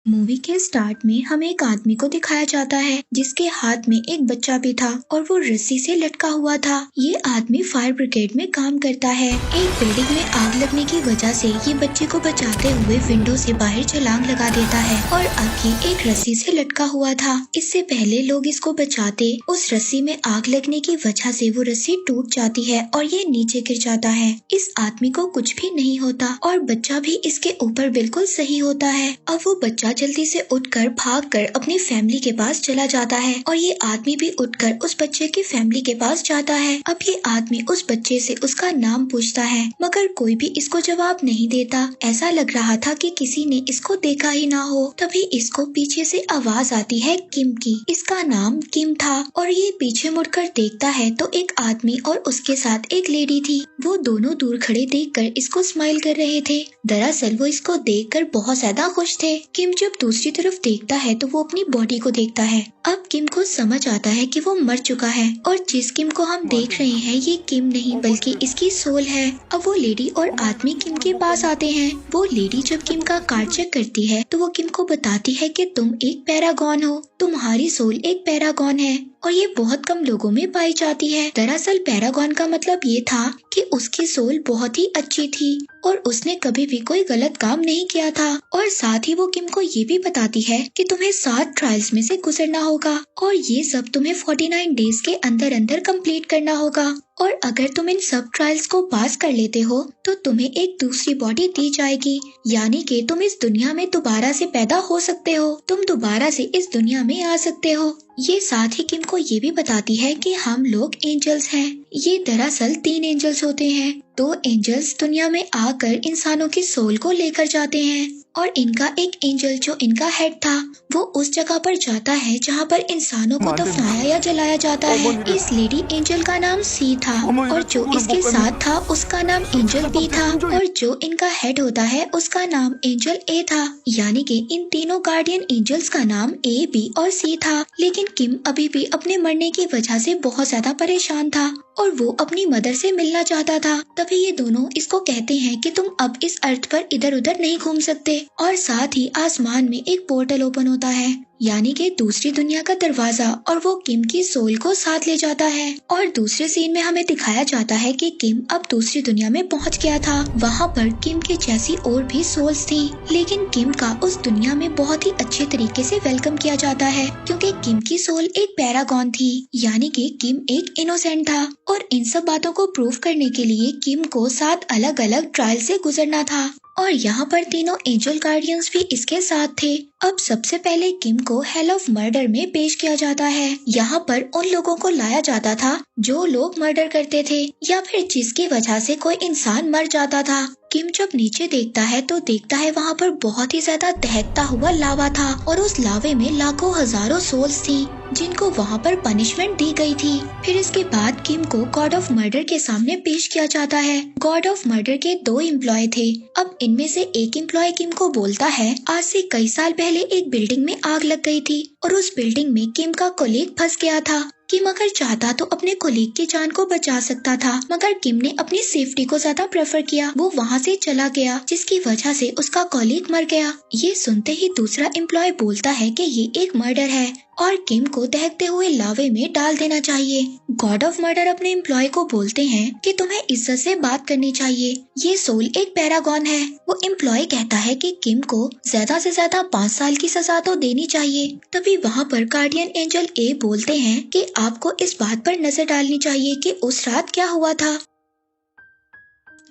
Movie के start में हमें एक आदमी को दिखाया जाता है जिसके हाथ में एक बच्चा भी था और वो रस्सी से लटका हुआ था। ये आदमी फायर ब्रिगेड में काम करता है। एक बिल्डिंग में आग लगने की वजह से ये बच्चे को बचाते हुए विंडो से बाहर छलांग लगा देता है और अब ये एक रस्सी से लटका हुआ था। इससे पहले लोग इसको बचाते, उस रस्सी में आग लगने की वजह से वो रस्सी टूट जाती है और ये नीचे गिर जाता है। इस आदमी को कुछ भी नहीं होता और बच्चा भी इसके ऊपर बिल्कुल सही होता है। अब वो बच्चा जल्दी से उठकर भागकर अपनी फैमिली के पास चला जाता है और ये आदमी भी उठकर उस बच्चे की फैमिली के पास जाता है। अब ये आदमी उस बच्चे से उसका नाम पूछता है मगर कोई भी इसको जवाब नहीं देता। ऐसा लग रहा था कि किसी ने इसको देखा ही ना हो। तभी इसको पीछे से आवाज आती है किम की। इसका नाम किम था और ये पीछे मुड़कर देखता है तो एक आदमी और उसके साथ एक लेडी थी। वो दोनों दूर खड़े देखकर इसको स्माइल कर रहे थे। दरअसल वो इसको देखकर बहुत ज्यादा खुश थे। किम जब दूसरी तरफ देखता है तो वो अपनी बॉडी को देखता है। अब किम को समझ आता है कि वो मर चुका है और जिस किम को हम देख रहे हैं ये किम नहीं बल्कि इसकी सोल है। अब वो लेडी और आदमी किम के पास आते हैं। वो लेडी जब किम का कार्ड चेक करती है तो वो किम को बताती है कि तुम एक पैरागॉन हो, तुम्हारी सोल एक पैरागॉन है और ये बहुत कम लोगों में पाई जाती है। दरअसल पैरागॉन का मतलब ये था कि उसकी सोल बहुत ही अच्छी थी और उसने कभी भी कोई गलत काम नहीं किया था। और साथ ही वो किम को ये भी बताती है कि तुम्हें 7 ट्रायल्स में से गुजरना होगा और ये सब तुम्हें 49 डेज के अंदर अंदर कंप्लीट करना होगा और अगर तुम इन सब ट्रायल्स को पास कर लेते हो तो तुम्हें एक दूसरी बॉडी दी जाएगी, यानी कि तुम इस दुनिया में दोबारा से पैदा हो सकते हो, तुम दोबारा से इस दुनिया में आ सकते हो। ये साथ ही किम को ये भी बताती है कि हम लोग एंजल्स हैं। ये दरअसल 3 एंजल्स होते हैं। 2 एंजल्स दुनिया में आकर इंसानों की सोल को लेकर जाते हैं और इनका एक एंजल जो इनका हेड था वो उस जगह पर जाता है जहाँ पर इंसानों को दफनाया या जलाया जाता है। इस लेडी एंजल का नाम सी था और जो इसके साथ था उसका नाम एंजल बी था और जो इनका हेड होता है उसका नाम एंजल ए था। यानी कि इन तीनों गार्डियन एंजल्स का नाम ए, बी और सी था। लेकिन किम अभी भी अपने मरने की वजह से बहुत ज्यादा परेशान था और वो अपनी मदर से मिलना चाहता था। तभी ये दोनों इसको कहते हैं कि तुम अब इस अर्थ पर इधर उधर नहीं घूम सकते और साथ ही आसमान में एक पोर्टल ओपन होता है, यानी कि दूसरी दुनिया का दरवाजा, और वो किम की सोल को साथ ले जाता है। और दूसरे सीन में हमें दिखाया जाता है कि किम अब दूसरी दुनिया में पहुंच गया था। वहाँ पर किम के जैसी और भी सोल्स थी, लेकिन किम का उस दुनिया में बहुत ही अच्छे तरीके से वेलकम किया जाता है क्योंकि किम की सोल एक पैरागॉन थी, यानी कि किम एक इनोसेंट था। और इन सब बातों को प्रूव करने के लिए किम को 7 अलग अलग ट्रायल से गुजरना था और यहाँ पर तीनों एंजल गार्डियंस भी इसके साथ थे। अब सबसे पहले किम को हेल ऑफ मर्डर में पेश किया जाता है। यहाँ पर उन लोगों को लाया जाता था जो लोग मर्डर करते थे या फिर जिसकी वजह से कोई इंसान मर जाता था। किम जब नीचे देखता है तो देखता है वहाँ पर बहुत ही ज्यादा दहकता हुआ लावा था और उस लावे में लाखों हजारों सोल्स थी जिनको वहाँ पर पनिशमेंट दी गई थी। फिर इसके बाद किम को गॉड ऑफ मर्डर के सामने पेश किया जाता है। गॉड ऑफ मर्डर के 2 एम्प्लॉय थे। अब इनमें से एक एम्प्लॉय किम को बोलता है आज से कई साल पहले एक बिल्डिंग में आग लग गई थी और उस बिल्डिंग में किम का कोलीग फंस गया था। किम अगर चाहता तो अपने कोलीग की जान को बचा सकता था, मगर किम ने अपनी सेफ्टी को ज्यादा प्रेफर किया। वो वहाँ से चला गया जिसकी वजह से उसका कोलीग मर गया। ये सुनते ही दूसरा एम्प्लॉय बोलता है कि ये एक मर्डर है और किम को दहकते हुए लावे में डाल देना चाहिए। गॉड ऑफ मर्डर अपने एम्प्लॉय को बोलते हैं कि तुम्हें इज्जत से बात करनी चाहिए, ये सोल एक पैरागॉन है। वो एम्प्लॉय कहता है कि किम को ज्यादा से ज्यादा 5 साल की सजा तो देनी चाहिए। तभी वहाँ पर गार्डियन एंजल ए बोलते हैं कि आपको इस बात पर नजर डालनी चाहिए कि उस रात क्या हुआ था।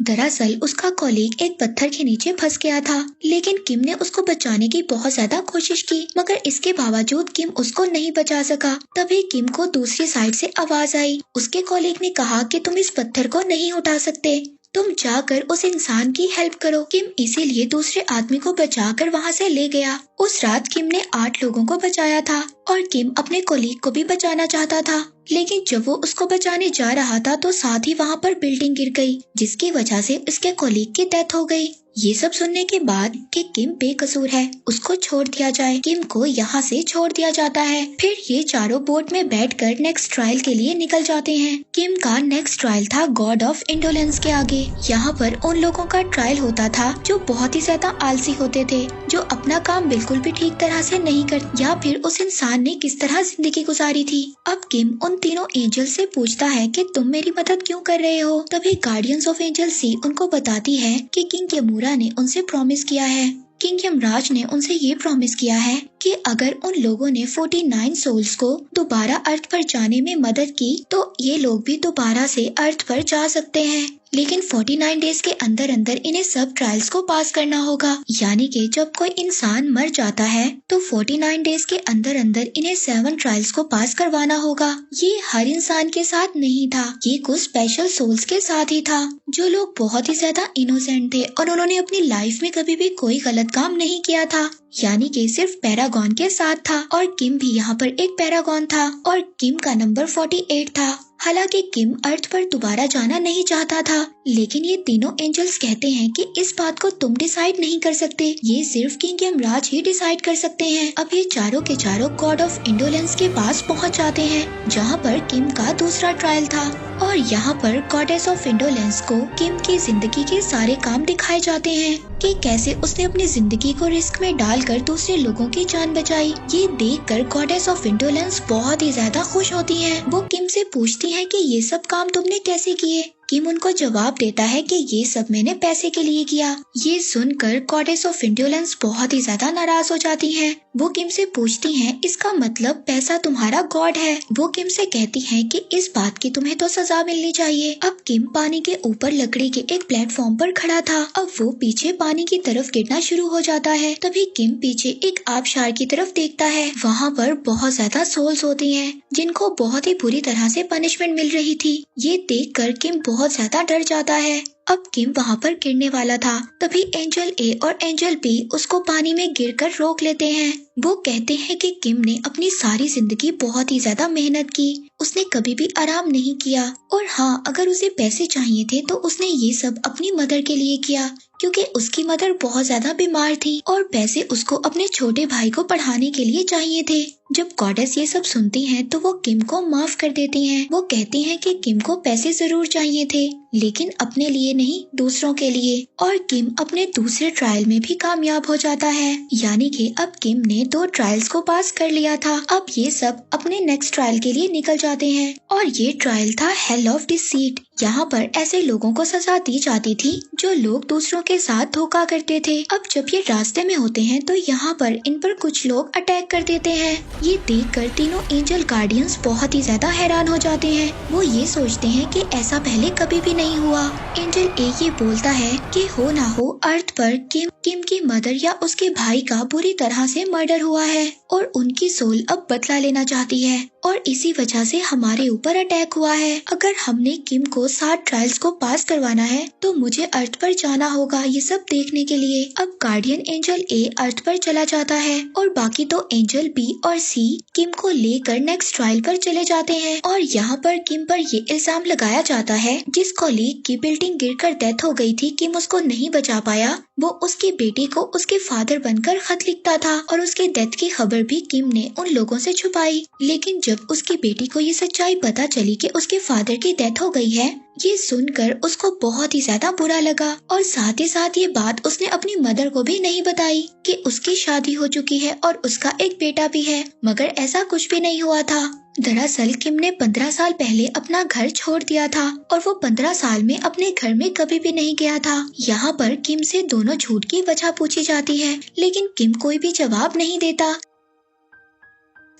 दरअसल उसका कॉलीग एक पत्थर के नीचे फंस गया था, लेकिन किम ने उसको बचाने की बहुत ज्यादा कोशिश की, मगर इसके बावजूद किम उसको नहीं बचा सका। तभी किम को दूसरी साइड से आवाज आई। उसके कॉलीग ने कहा कि तुम इस पत्थर को नहीं उठा सकते, तुम जाकर उस इंसान की हेल्प करो। किम इसीलिए दूसरे आदमी को बचाकर वहाँ से ले गया। उस रात किम ने 8 लोगों को बचाया था और किम अपने कोलीग को भी बचाना चाहता था, लेकिन जब वो उसको बचाने जा रहा था तो साथ ही वहाँ पर बिल्डिंग गिर गई जिसकी वजह से उसके कोलीग की डेथ हो गई। ये सब सुनने के बाद कि किम बेकसूर है, उसको छोड़ दिया जाए। किम को यहाँ से छोड़ दिया जाता है। फिर ये चारों बोट में बैठकर नेक्स्ट ट्रायल के लिए निकल जाते हैं। किम का नेक्स्ट ट्रायल था गॉड ऑफ इंडोलेंस के आगे। यहाँ पर उन लोगों का ट्रायल होता था जो बहुत ही ज्यादा आलसी होते थे, जो अपना काम बिल्कुल भी ठीक तरह से नहीं करते, या फिर उस इंसान ने किस तरह जिंदगी गुजारी थी। अब किम उन तीनों एंजल से पूछता है कि तुम मेरी मदद क्यों कर रहे हो। तभी गार्डियंस ऑफ एंजल सी उनको बताती है कि किंग यमूरा ने उनसे प्रॉमिस किया है, किंग यमराज ने उनसे ये प्रॉमिस किया है कि अगर उन लोगों ने 49 सोल्स को दोबारा अर्थ पर जाने में मदद की तो ये लोग भी दोबारा से अर्थ पर जा सकते हैं, लेकिन 49 डेज के अंदर अंदर इन्हें सब ट्रायल्स को पास करना होगा। यानी कि जब कोई इंसान मर जाता है तो 49 डेज के अंदर अंदर इन्हें 7 ट्रायल्स को पास करवाना होगा। ये हर इंसान के साथ नहीं था, ये कुछ स्पेशल सोल्स के साथ ही था, जो लोग बहुत ही ज्यादा इनोसेंट थे और उन्होंने अपनी लाइफ में कभी भी कोई गलत काम नहीं किया था। यानी कि सिर्फ पैरागॉन के साथ था, और किम भी यहाँ पर एक पैरागॉन था और किम का नंबर 48 था। हालांकि किम अर्थ पर दोबारा जाना नहीं चाहता था, लेकिन ये तीनों एंजल्स कहते हैं कि इस बात को तुम डिसाइड नहीं कर सकते, ये सिर्फ किंग यमराज ही डिसाइड कर सकते हैं। अब ये चारों के चारों गॉड ऑफ इंडोलेंस के पास पहुंच जाते हैं, जहां पर किम का दूसरा ट्रायल था, और यहाँ पर गॉडेस ऑफ इंडोलेंस को किम की जिंदगी के सारे काम दिखाए जाते हैं कि कैसे उसने अपनी जिंदगी को रिस्क में डालकर दूसरे लोगों की जान बचाई। ये देखकर गॉडेस ऑफ इंडोलेंस बहुत ही ज्यादा खुश होती हैं। वो किम से पूछती हैं कि ये सब काम तुमने कैसे किए। किम उनको जवाब देता है कि ये सब मैंने पैसे के लिए किया। ये सुनकर गॉडेस ऑफ इंडोलेंस बहुत ही ज्यादा नाराज हो जाती हैं। वो किम से पूछती हैं इसका मतलब पैसा तुम्हारा गॉड है। वो किम से कहती हैं कि इस बात की तुम्हें तो सजा मिलनी चाहिए। अब किम पानी के ऊपर लकड़ी के एक प्लेटफॉर्म पर खड़ा था। अब वो पीछे पानी की तरफ गिरना शुरू हो जाता है। तभी किम पीछे एक आबशार की तरफ देखता है। वहाँ पर बहुत ज्यादा सोल्स होती हैं, जिनको बहुत ही बुरी तरह से पनिशमेंट मिल रही थी। ये देखकर किम बहुत ज्यादा डर जाता है। अब किम वहाँ पर गिरने वाला था, तभी एंजल ए और एंजल बी उसको पानी में गिरकर रोक लेते हैं। वो कहते हैं कि किम ने अपनी सारी जिंदगी बहुत ही ज्यादा मेहनत की, उसने कभी भी आराम नहीं किया, और हाँ, अगर उसे पैसे चाहिए थे तो उसने ये सब अपनी मदर के लिए किया, क्योंकि उसकी मदर बहुत ज्यादा बीमार थी और पैसे उसको अपने छोटे भाई को पढ़ाने के लिए चाहिए थे। जब गॉडेस ये सब सुनती हैं तो वो किम को माफ कर देती हैं। वो कहती हैं कि किम को पैसे जरूर चाहिए थे, लेकिन अपने लिए नहीं, दूसरों के लिए। और किम अपने दूसरे ट्रायल में भी कामयाब हो जाता है। यानी कि अब किम ने 2 ट्रायल्स को पास कर लिया था। अब ये सब अपने नेक्स्ट ट्रायल के लिए निकल जाते हैं, और ये ट्रायल था हेल ऑफ डिसीट। यहाँ पर ऐसे लोगों को सजा दी जाती थी जो लोग दूसरों के साथ धोखा करते थे। अब जब ये रास्ते में होते हैं तो यहाँ पर इन पर कुछ लोग अटैक कर देते हैं। ये देखकर तीनों एंजल गार्डियंस बहुत ही ज्यादा हैरान हो जाते हैं। वो ये सोचते हैं कि ऐसा पहले कभी भी नहीं हुआ। एंजल ए ये बोलता है कि हो ना हो अर्थ पर किम की मदर या उसके भाई का बुरी तरह से मर्डर हुआ है और उनकी सोल अब बदला लेना चाहती है, और इसी वजह से हमारे ऊपर अटैक हुआ है। अगर हमने किम को 7 ट्रायल्स को पास करवाना है तो मुझे अर्थ पर जाना होगा ये सब देखने के लिए। अब गार्डियन एंजल ए अर्थ पर चला जाता है और बाकी 2 एंजल बी और सी किम को लेकर नेक्स्ट ट्रायल पर चले जाते हैं। और यहाँ पर किम पर ये इल्जाम लगाया जाता है जिस कॉलीग की बिल्डिंग गिरकर डेथ हो गई थी, किम उसको नहीं बचा पाया, वो उसकी बेटी को उसके फादर बनकर खत लिखता था, और उसके डेथ की खबर भी किम ने उन लोगों से छुपाई। लेकिन जब उसकी बेटी को ये सच्चाई पता चली कि उसके फादर की डेथ हो गई है, ये सुनकर उसको बहुत ही ज्यादा बुरा लगा, और साथ ही साथ ये बात उसने अपनी मदर को भी नहीं बताई कि उसकी शादी हो चुकी है और उसका एक बेटा भी है, मगर ऐसा कुछ भी नहीं हुआ था। दरअसल किम ने 15 साल पहले अपना घर छोड़ दिया था और वो 15 साल में अपने घर में कभी भी नहीं गया था। यहाँ पर किम से दोनों झूठ की वजह पूछी जाती है, लेकिन किम कोई भी जवाब नहीं देता।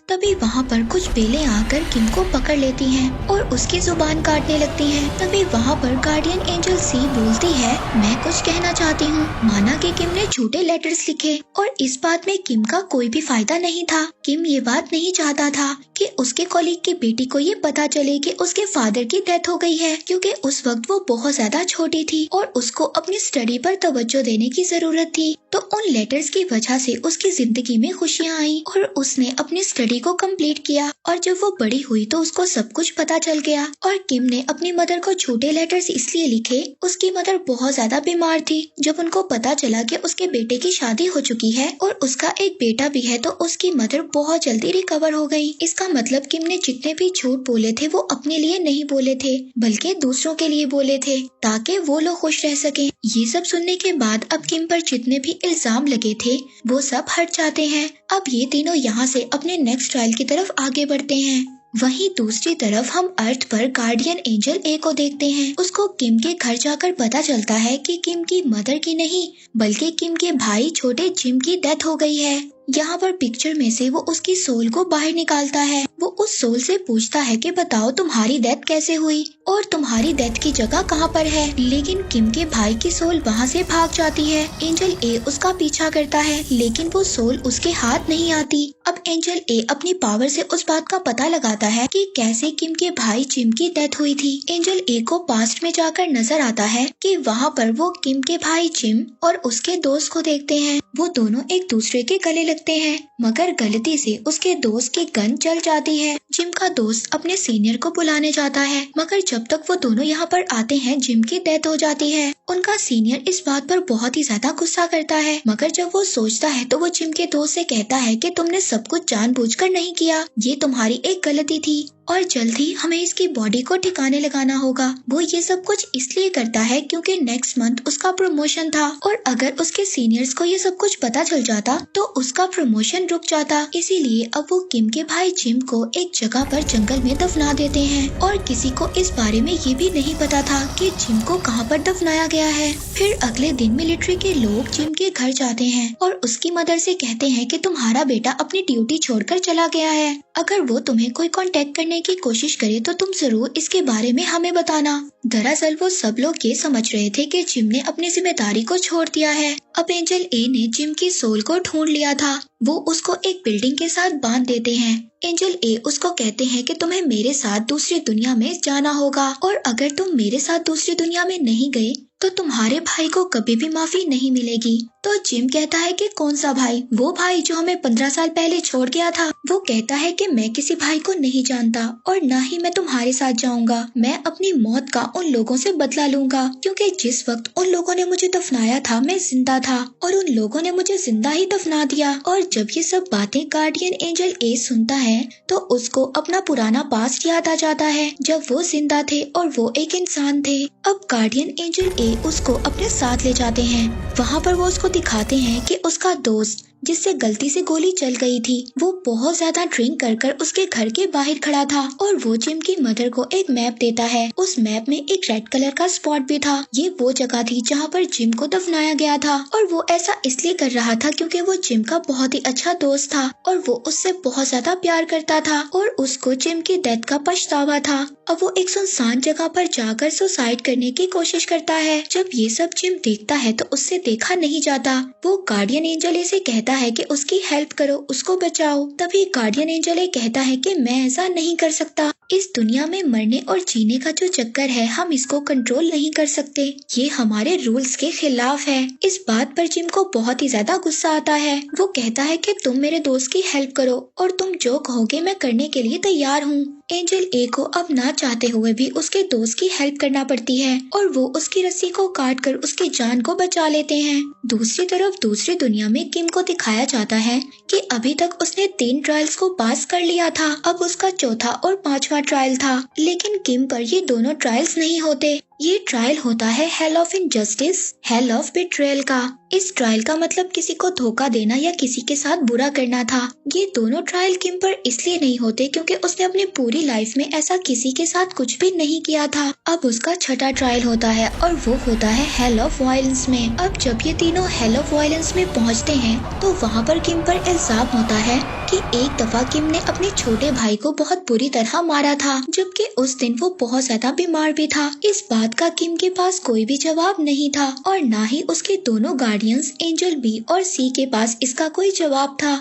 तभी वहाँ पर कुछ बेलें आकर किम को पकड़ लेती हैं और उसकी जुबान काटने लगती हैं। तभी वहाँ पर गार्डियन एंजल सी बोलती है, मैं कुछ कहना चाहती हूँ। माना कि किम ने झूठे लेटर्स लिखे और इस बात में किम का कोई भी फायदा नहीं था। किम ये बात नहीं चाहता था कि उसके कॉलीग की बेटी को ये पता चले कि उसके फादर की डेथ हो गई है, क्योंकि उस वक्त वो बहुत ज्यादा छोटी थी और उसको अपनी स्टडी पर तवज्जो देने की जरूरत थी। तो उन लेटर्स की वजह से उसकी जिंदगी में खुशियाँ आई और उसने अपनी स्टडी स्टोरी को कंप्लीट किया और जब वो बड़ी हुई तो उसको सब कुछ पता चल गया। और किम ने अपनी मदर को झूठे लेटर्स इसलिए लिखे, उसकी मदर बहुत ज्यादा बीमार थी। जब उनको पता चला कि उसके बेटे की शादी हो चुकी है और उसका एक बेटा भी है तो उसकी मदर बहुत जल्दी रिकवर हो गई। इसका मतलब किम ने जितने भी झूठ बोले थे वो अपने लिए नहीं बोले थे बल्कि दूसरों के लिए बोले थे ताकि वो लोग खुश रह सके। ये सब सुनने के बाद अब किम पर जितने भी इल्जाम लगे थे वो सब हट जाते हैं। अब ये तीनों यहाँ से अपने नेक्स्ट ट्रायल की तरफ आगे बढ़ते हैं। वहीं दूसरी तरफ हम अर्थ पर गार्डियन एंजल ए को देखते हैं। उसको किम के घर जाकर पता चलता है कि किम की मदर की नहीं बल्कि किम के भाई छोटे जिम की डेथ हो गई है। यहाँ पर पिक्चर में से वो उसकी सोल को बाहर निकालता है। वो उस सोल से पूछता है कि बताओ तुम्हारी डेथ कैसे हुई और तुम्हारी डेथ की जगह कहाँ पर है। लेकिन किम के भाई की सोल वहाँ से भाग जाती है। एंजल ए उसका पीछा करता है लेकिन वो सोल उसके हाथ नहीं आती। अब एंजल ए अपनी पावर से उस बात का पता लगाता है कि कैसे किम के भाई जिम की डेथ हुई थी। एंजल ए को पास्ट में जाकर नजर आता है कि वहाँ पर वो किम के भाई जिम और उसके दोस्त को देखते हैं। वो दोनों एक दूसरे के गले लगते हैं मगर गलती से उसके दोस्त की गन चल जाती है। जिम का दोस्त अपने सीनियर को बुलाने जाता है मगर जब तक वो दोनों यहाँ पर आते हैं जिम की डेथ हो जाती है। उनका सीनियर इस बात पर बहुत ही ज्यादा गुस्सा करता है मगर जब वो सोचता है तो वो जिम के दोस्त से कहता है कि तुमने सब कुछ जानबूझकर नहीं किया, ये तुम्हारी एक गलती थी और जल्द ही हमें इसकी बॉडी को ठिकाने लगाना होगा। वो ये सब कुछ इसलिए करता है क्योंकि नेक्स्ट मंथ उसका प्रमोशन था और अगर उसके सीनियर्स को ये सब कुछ पता चल जाता तो उसका प्रमोशन रुक जाता। इसीलिए अब वो किम के भाई जिम को एक जगह पर जंगल में दफना देते हैं और किसी को इस बारे में ये भी नहीं पता था कि जिम को कहाँ पर दफनाया गया है। फिर अगले दिन मिलिट्री के लोग जिम के घर जाते हैं और उसकी मदर से कहते हैं कि तुम्हारा बेटा अपनी ड्यूटी छोड़कर चला गया है। अगर वो तुम्हें कोई कांटेक्ट करने की कोशिश करे तो तुम जरूर इसके बारे में हमें बताना। दरअसल वो सब लोग ये समझ रहे थे कि जिम ने अपनी जिम्मेदारी को छोड़ दिया है। अब एंजल ए ने जिम की सोल को ढूंढ लिया था। वो उसको एक बिल्डिंग के साथ बांध देते हैं। एंजल ए उसको कहते हैं कि तुम्हें मेरे साथ दूसरी दुनिया में जाना होगा और अगर तुम मेरे साथ दूसरी दुनिया में नहीं गए तो तुम्हारे भाई को कभी भी माफी नहीं मिलेगी। तो जिम कहता है कि कौन सा भाई? वो भाई जो हमें 15 साल पहले छोड़ गया था। वो कहता है कि मैं किसी भाई को नहीं जानता और न ही मैं तुम्हारे साथ जाऊंगा। मैं अपनी मौत का उन लोगों से बदला लूंगा क्योंकि जिस वक्त उन लोगों ने मुझे दफनाया था मैं जिंदा था और उन लोगों ने मुझे जिंदा ही दफना दिया। और जब ये सब बातें गार्डियन एंजल ए सुनता है तो उसको अपना पुराना पास्ट याद आ जाता है जब वो जिंदा थे और वो एक इंसान थे। अब गार्डियन एंजल ए उसको अपने साथ ले जाते हैं। वहाँ पर वो उसको दिखाते हैं कि उसका दोस्त जिससे गलती से गोली चल गई थी वो बहुत ज्यादा ड्रिंक कर उसके घर के बाहर खड़ा था और वो जिम की मदर को एक मैप देता है। उस मैप में एक रेड कलर का स्पॉट भी था। ये वो जगह थी जहाँ पर जिम को दफनाया गया था और वो ऐसा इसलिए कर रहा था क्योंकि वो जिम का बहुत ही अच्छा दोस्त था और वो उससे बहुत ज्यादा प्यार करता था और उसको जिम की डेथ का पछतावा था। अब वो एक सुनसान जगह पर जाकर सुसाइड करने की कोशिश करता है। जब ये सब जिम देखता है तो उससे देखा नहीं जाता। वो गार्डियन एंजल से कहता है कि उसकी हेल्प करो, उसको बचाओ। तभी गार्डियन एंजल कहता है कि मैं ऐसा नहीं कर सकता। इस दुनिया में मरने और जीने का जो चक्कर है हम इसको कंट्रोल नहीं कर सकते। ये हमारे रूल्स के खिलाफ है। इस बात पर जिम को बहुत ही ज्यादा गुस्सा आता है। वो कहता है कि तुम मेरे दोस्त की हेल्प करो और तुम जो कहोगे मैं करने के लिए तैयार हूँ। एंजल ए को अब ना चाहते हुए भी उसके दोस्त की हेल्प करना पड़ती है और वो उसकी रस्सी को काट कर उसकी जान को बचा लेते हैं। दूसरी तरफ दूसरी दुनिया में किम को दिखाया जाता है कि अभी तक उसने 3 ट्रायल्स को पास कर लिया था। अब उसका चौथा और 5वां ट्रायल था लेकिन किम पर ये दोनों ट्रायल्स नहीं होते। ये ट्रायल होता है hell of injustice, hell of betrayal का। इस ट्रायल का मतलब किसी को धोखा देना या किसी के साथ बुरा करना था। ये दोनों ट्रायल किम पर इसलिए नहीं होते क्योंकि उसने अपनी पूरी लाइफ में ऐसा किसी के साथ कुछ भी नहीं किया था। अब उसका छठा ट्रायल होता है और वो होता है हेल ऑफ वायलेंस में। अब जब ये तीनों हेल ऑफ वायलेंस में पहुंचते हैं तो वहाँ पर किम पर इल्जाम होता है कि एक दफा किम ने अपने छोटे भाई को बहुत बुरी तरह मारा था जबकि उस दिन वो बहुत ज्यादा बीमार भी था। इस बात का किम के पास कोई भी जवाब नहीं था और ना ही उसके दोनों गार्डियंस एंजल बी और सी के पास इसका कोई जवाब था।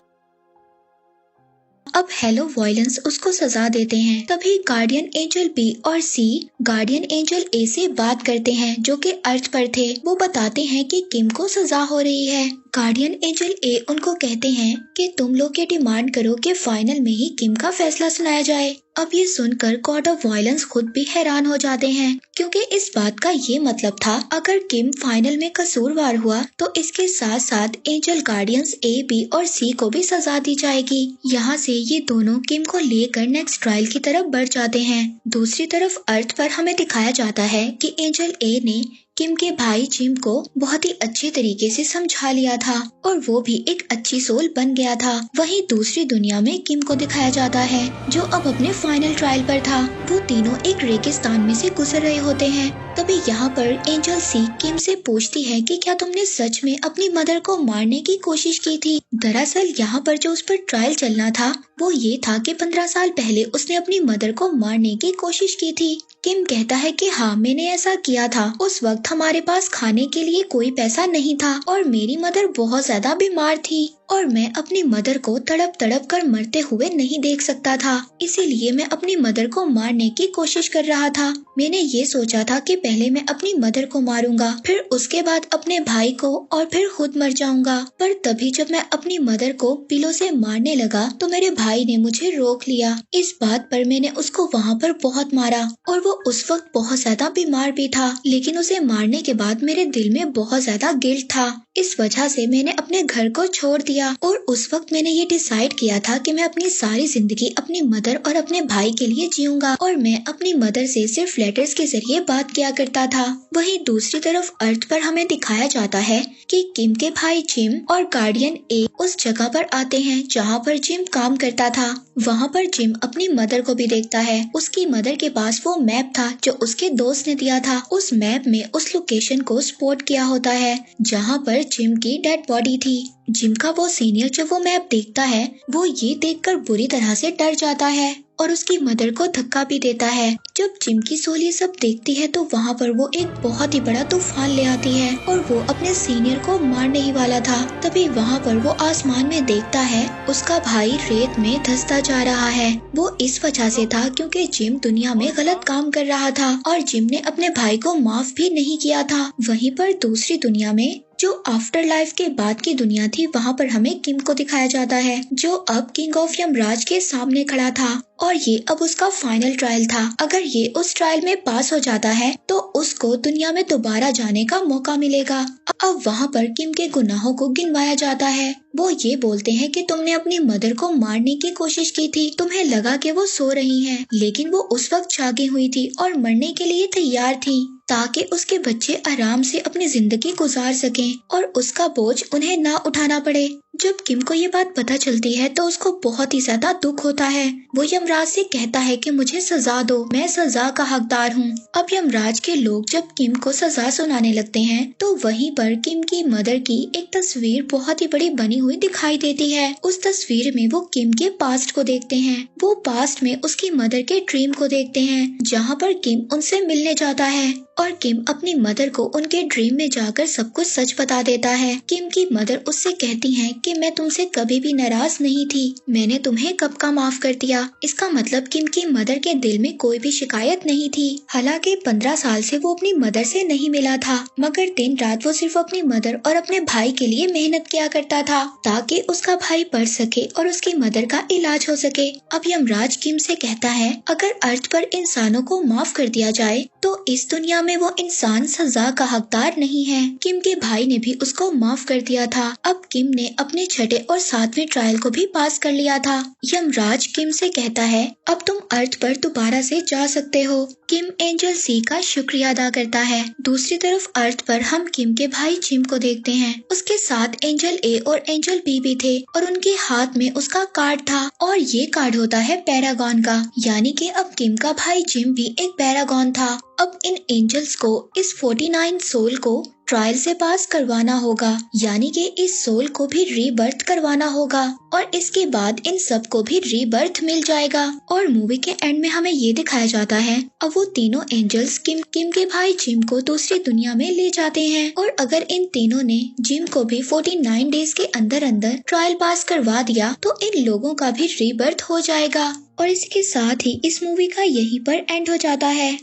अब हेलो वॉयलेंस उसको सजा देते हैं। तभी गार्डियन एंजल बी और सी गार्डियन एंजल ए से बात करते हैं जो कि अर्थ पर थे। वो बताते हैं कि किम को सजा हो रही है। गार्डियन एंजल ए उनको कहते हैं कि तुम लोग ये डिमांड करो कि फाइनल में ही किम का फैसला सुनाया जाए। अब ये सुनकर गॉड ऑफ वायलेंस खुद भी हैरान हो जाते हैं, क्योंकि इस बात का ये मतलब था अगर किम फाइनल में कसूरवार हुआ तो इसके साथ साथ एंजल गार्डियंस ए, बी और सी को भी सजा दी जाएगी। यहाँ से ये दोनों किम को लेकर नेक्स्ट ट्रायल की तरफ बढ़ जाते हैं। दूसरी तरफ अर्थ पर हमें दिखाया जाता है कि एंजल ए ने किम के भाई जिम को बहुत ही अच्छे तरीके से समझा लिया था और वो भी एक अच्छी सोल बन गया था। वहीं दूसरी दुनिया में किम को दिखाया जाता है जो अब अपने फाइनल ट्रायल पर था। वो तीनों एक रेगिस्तान में से गुजर रहे होते हैं। तभी यहाँ पर एंजल सी किम से पूछती है कि क्या तुमने सच में अपनी मदर को मारने की कोशिश की थी। दरअसल यहाँ पर जो उस पर ट्रायल चलना था वो ये था कि 15 साल पहले उसने अपनी मदर को मारने की कोशिश की थी। किम कहता है कि हाँ मैंने ऐसा किया था। उस वक्त हमारे पास खाने के लिए कोई पैसा नहीं था और मेरी मदर बहुत ज्यादा बीमार थी और मैं अपनी मदर को तड़प तड़प कर मरते हुए नहीं देख सकता था, इसीलिए मैं अपनी मदर को मारने की कोशिश कर रहा था। मैंने ये सोचा था कि पहले मैं अपनी मदर को मारूंगा, फिर उसके बाद अपने भाई को और फिर खुद मर जाऊंगा। पर तभी जब मैं अपनी मदर को पिलो से मारने लगा तो मेरे भाई ने मुझे रोक लिया। इस बात पर मैंने उसको वहाँ पर बहुत मारा और वो उस वक्त बहुत ज्यादा बीमार भी था, लेकिन उसे मारने के बाद मेरे दिल में बहुत ज्यादा गिल्ट था। इस वजह से मैंने अपने घर को छोड़ दिया और उस वक्त मैंने ये डिसाइड किया था कि मैं अपनी सारी जिंदगी अपनी मदर और अपने भाई के लिए जीऊंगा और मैं अपनी मदर से सिर्फ लेटर्स के जरिए बात किया करता था। वहीं दूसरी तरफ अर्थ पर हमें दिखाया जाता है कि किम के भाई जिम और गार्डियन ए उस जगह पर आते हैं जहाँ पर जिम काम करता था। वहाँ पर जिम अपनी मदर को भी देखता है। उसकी मदर के पास वो मैप था जो उसके दोस्त ने दिया था। उस मैप में उस लोकेशन को स्पॉट किया होता है जहाँ पर जिम की डेड बॉडी थी। जिम का वो सीनियर जब वो मैप देखता है वो ये देखकर बुरी तरह से डर जाता है और उसकी मदर को धक्का भी देता है। जब जिम की सोल ये सब देखती है तो वहाँ पर वो एक बहुत ही बड़ा तूफान ले आती है और वो अपने सीनियर को मारने ही वाला था। तभी वहाँ पर वो आसमान में देखता है उसका भाई रेत में धंसता जा रहा है। वो इस वजह से था क्योंकि जिम दुनिया में गलत काम कर रहा था और जिम ने अपने भाई को माफ भी नहीं किया था। वहीं पर दूसरी दुनिया में जो आफ्टर लाइफ के बाद की दुनिया थी वहाँ पर हमें किम को दिखाया जाता है जो अब किंग ऑफ यमराज के सामने खड़ा था और ये अब उसका फाइनल ट्रायल था। अगर ये उस ट्रायल में पास हो जाता है तो उसको दुनिया में दोबारा जाने का मौका मिलेगा। अब वहाँ पर किम के गुनाहों को गिनवाया जाता है। वो ये बोलते हैं कि तुमने अपनी मदर को मारने की कोशिश की थी, तुम्हें लगा कि वो सो रही हैं, लेकिन वो उस वक्त जागी हुई थी और मरने के लिए तैयार थी ताकि उसके बच्चे आराम से अपनी जिंदगी गुजार सकें और उसका बोझ उन्हें ना उठाना पड़े। जब किम को ये बात पता चलती है तो उसको बहुत ही ज्यादा दुख होता है। वो यमराज से कहता है कि मुझे सजा दो, मैं सजा का हकदार हूँ। अब यमराज के लोग जब किम को सजा सुनाने लगते हैं तो वहीं पर किम की मदर की एक तस्वीर बहुत ही बड़ी बनी हुई दिखाई देती है। उस तस्वीर में वो किम के पास्ट को देखते हैं। वो पास्ट में उसकी मदर के ड्रीम को देखते हैं जहाँ पर किम उनसे मिलने जाता है और किम अपनी मदर को उनके ड्रीम में जाकर सब कुछ सच बता देता है। किम की मदर उससे कहती हैं कि मैं तुमसे कभी भी नाराज नहीं थी, मैंने तुम्हें कब का माफ कर दिया। इसका मतलब किम की मदर के दिल में कोई भी शिकायत नहीं थी। हालांकि 15 साल से वो अपनी मदर से नहीं मिला था, मगर दिन रात वो सिर्फ अपनी मदर और अपने भाई के लिए मेहनत किया करता था ताकि उसका भाई पढ़ सके और उसकी मदर का इलाज हो सके। अब यमराज किम से कहता है अगर अर्थ पर इंसानों को माफ कर दिया जाए तो इस दुनिया में वो इंसान सजा का हकदार नहीं है। किम के भाई ने भी उसको माफ कर दिया था। अब किम ने अपने छठे और 7वें ट्रायल को भी पास कर लिया था। यमराज किम से कहता है अब तुम अर्थ पर दोबारा से जा सकते हो। किम एंजल सी का शुक्रिया अदा करता है। दूसरी तरफ अर्थ पर हम किम के भाई जिम को देखते हैं। उसके साथ एंजल ए और एंजल बी भी थे और उनके हाथ में उसका कार्ड था और ये कार्ड होता है पैरागॉन का, यानी कि अब किम का भाई जिम भी एक पैरागॉन था। अब इन एंजल्स को इस 49 सोल को ट्रायल से पास करवाना होगा, यानी कि इस सोल को भी रीबर्थ करवाना होगा और इसके बाद इन सब को भी रीबर्थ मिल जाएगा। और मूवी के एंड में हमें ये दिखाया जाता है अब वो तीनों एंजल्स किम के भाई जिम को दूसरी दुनिया में ले जाते हैं और अगर इन तीनों ने जिम को भी 49 डेज के अंदर अंदर ट्रायल पास करवा दिया तो इन लोगों का भी रीबर्थ हो जाएगा। और इसी के साथ ही इस मूवी का यहीं पर एंड हो जाता है।